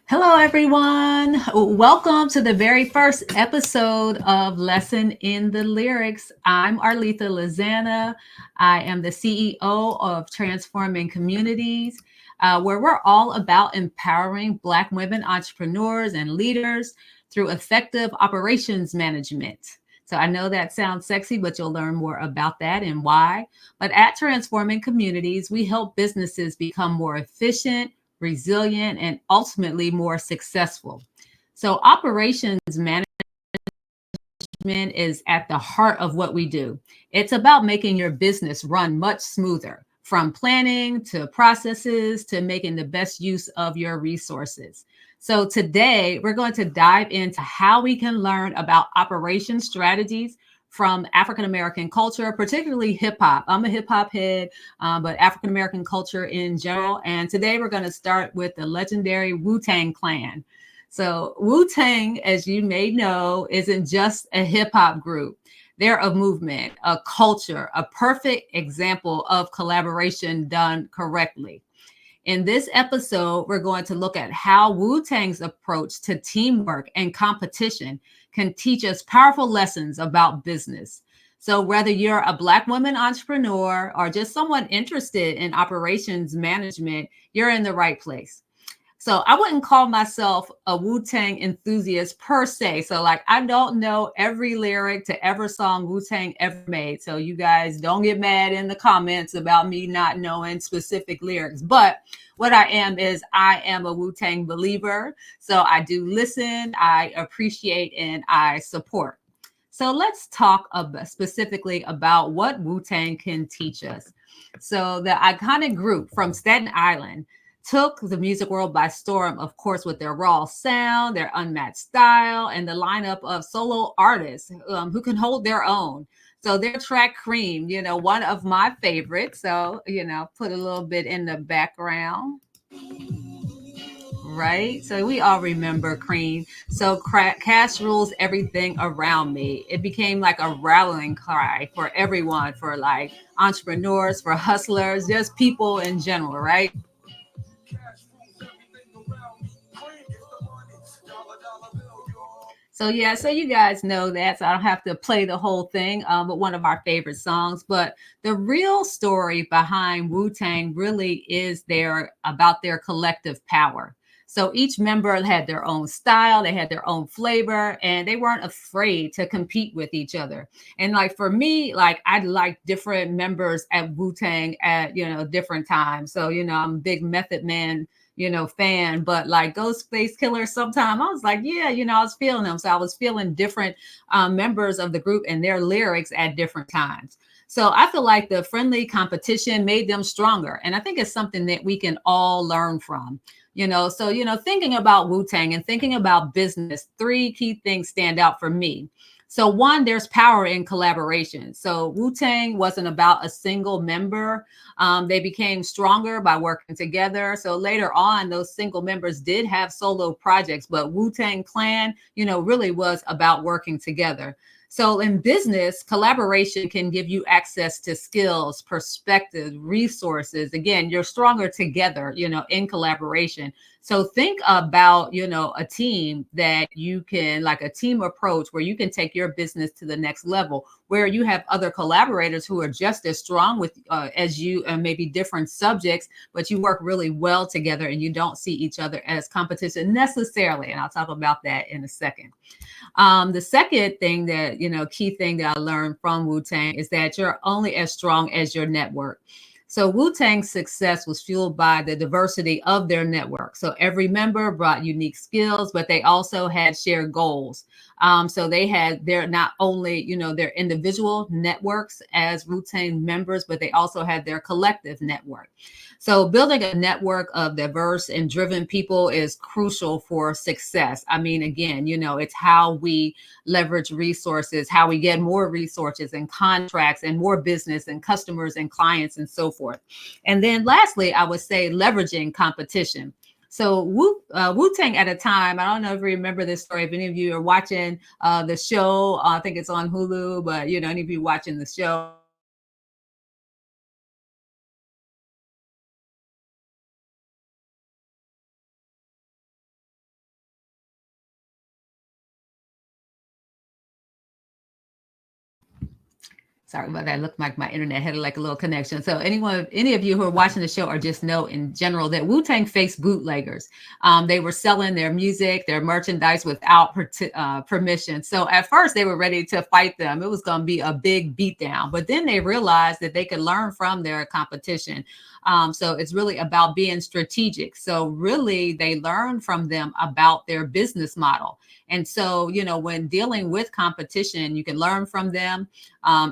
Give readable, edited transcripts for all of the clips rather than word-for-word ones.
Hello, everyone. Welcome to the very first episode of Lesson in the Lyrics. I'm Arletha Lizana. I am the CEO of Transforming Communities, where we're all about empowering Black women entrepreneurs and leaders through effective operations management. So I know that sounds sexy, but you'll learn more about that and why. But at Transforming Communities, we help businesses become more efficient, resilient, and ultimately more successful. So, operations management is at the heart of what we do. It's about making your business run much smoother, from planning to processes to making the best use of your resources. So, today we're going to dive into how we can learn about operation strategies from African American culture, particularly hip hop. I'm a hip hop head, but African American culture in general. And today we're going to start with the legendary Wu-Tang Clan. So, Wu-Tang, as you may know, isn't just a hip hop group. They're a movement, a culture, a perfect example of collaboration done correctly. In this episode, we're going to look at how Wu-Tang's approach to teamwork and competition can teach us powerful lessons about business. So, whether you're a Black woman entrepreneur or just someone interested in operations management, you're in the right place. So I wouldn't call myself a Wu-Tang enthusiast per se. So like I don't know every lyric to every song Wu-Tang ever made. So you guys don't get mad in the comments about me not knowing specific lyrics. But what I am is I am a Wu-Tang believer. So I do listen, I appreciate, and I support. So let's talk specifically about what Wu-Tang can teach us. So the iconic group from Staten Island took the music world by storm, of course, with their raw sound, their unmatched style, and the lineup of solo artists who can hold their own. So their track Cream, one of my favorites. So, put a little bit in the background. Right? So we all remember Cream. So cash rules everything around me. It became like a rallying cry for everyone, for like entrepreneurs, for hustlers, just people in general, right? So yeah, so you guys know that, so I don't have to play the whole thing. But one of our favorite songs. But the real story behind Wu Tang really is about their collective power. So each member had their own style, they had their own flavor, and they weren't afraid to compete with each other. And like for me, like I like different members at Wu Tang at different times. So I'm a big Method Man fan, but like Ghostface Killer, sometime I was like, yeah, I was feeling them. So I was feeling different members of the group and their lyrics at different times. So I feel like the friendly competition made them stronger. And I think it's something that we can all learn from. So thinking about Wu-Tang and thinking about business, three key things stand out for me. So one, there's power in collaboration. So Wu-Tang wasn't about a single member. They became stronger by working together. So later on, those single members did have solo projects, but Wu-Tang Clan, really was about working together. So in business, collaboration can give you access to skills, perspective, resources. Again, you're stronger together, in collaboration. So think about, a team that you can, like a team approach where you can take your business to the next level, where you have other collaborators who are just as strong with as you, and maybe different subjects, but you work really well together and you don't see each other as competition necessarily. And I'll talk about that in a second. The second thing that, key thing that I learned from Wu Tang is that you're only as strong as your network. So Wu Tang's success was fueled by the diversity of their network. So every member brought unique skills, but they also had shared goals. So they had their not only their individual networks as Wu Tang members, but they also had their collective network. So building a network of diverse and driven people is crucial for success. I mean, again, it's how we leverage resources, how we get more resources and contracts and more business and customers and clients and so forth. And then lastly, I would say leveraging competition. So Wu-Tang at a time, I don't know if you remember this story, if any of you are watching the show, I think it's on Hulu, but any of you watching the show, Sorry about that. It looked like my internet had like a little connection. So any of you who are watching the show, or just know in general that Wu-Tang faced bootleggers. They were selling their music, their merchandise without permission. So at first they were ready to fight them. It was going to be a big beatdown, but then they realized that they could learn from their competition. So it's really about being strategic. So really they learn from them about their business model. And so, when dealing with competition, you can learn from them,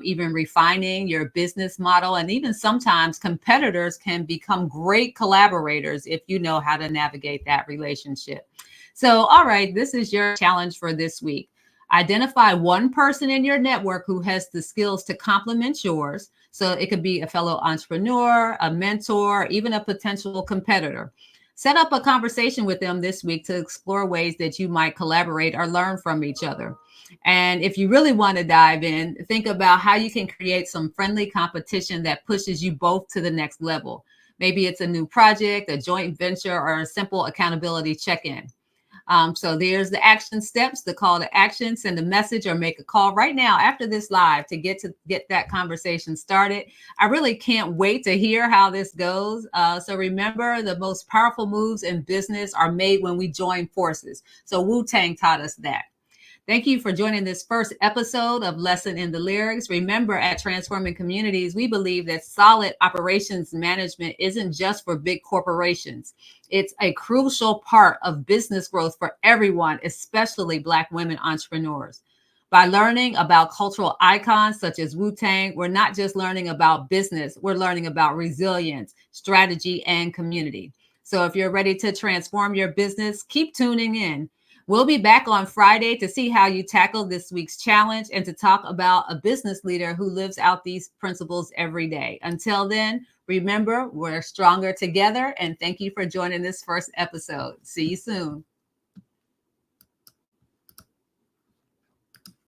even refining your business model. And even sometimes competitors can become great collaborators if you know how to navigate that relationship. So, all right, this is your challenge for this week. Identify one person in your network who has the skills to complement yours. So it could be a fellow entrepreneur, a mentor, even a potential competitor. Set up a conversation with them this week to explore ways that you might collaborate or learn from each other. And if you really want to dive in, think about how you can create some friendly competition that pushes you both to the next level. Maybe it's a new project, a joint venture, or a simple accountability check-in. So there's the action steps, the call to action. Send a message or make a call right now after this live to get that conversation started. I really can't wait to hear how this goes. So remember, the most powerful moves in business are made when we join forces. So Wu-Tang taught us that. Thank you for joining this first episode of Lesson in the Lyrics. Remember, at Transforming Communities, we believe that solid operations management isn't just for big corporations. It's a crucial part of business growth for everyone, especially Black women entrepreneurs. By learning about cultural icons such as Wu-Tang, we're not just learning about business, we're learning about resilience, strategy, and community. So if you're ready to transform your business, keep tuning in. We'll be back on Friday to see how you tackle this week's challenge and to talk about a business leader who lives out these principles every day. Until then, remember, we're stronger together, and thank you for joining this first episode. See you soon.